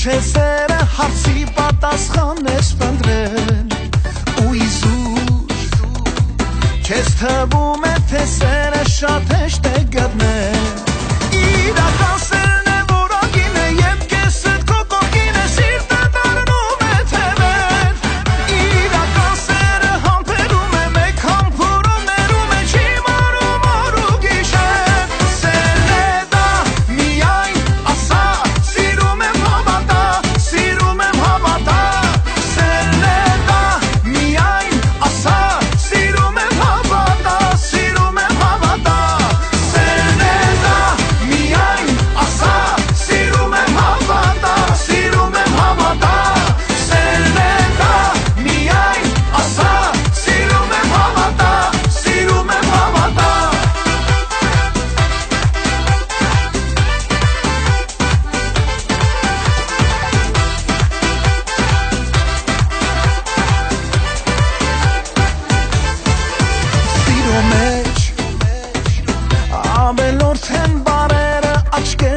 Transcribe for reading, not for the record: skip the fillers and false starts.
Քեսերը հարցի պատասխան ես պնդրել ու իզուր Քեզ թվում է թե սերը շատ հեշտ է գտնել Իրական սերն է որակին է Եվ կեսդ քո կողքին է Սիրտը դառնում է թևեր Իրական սերը համբերում է Մեկ համբուրում ներում է Չի մարում օր ու գիշեր Սերն է դա միայն ասա Սիրում եմ հավատա Սիրում եմ հավատա Սերն է դա միայն ասա Սիրում եմ հավատա Սիրում եմ հավատա Սերն է դա միայն ասա Սիրում եմ հավատա Սիրում եմ հավատա Սերն է դա միայն ասա Սիրում եմ հավատա Սիրում եմ հավատա Սիրո մեջ ավելորդ են բարերը աչքեր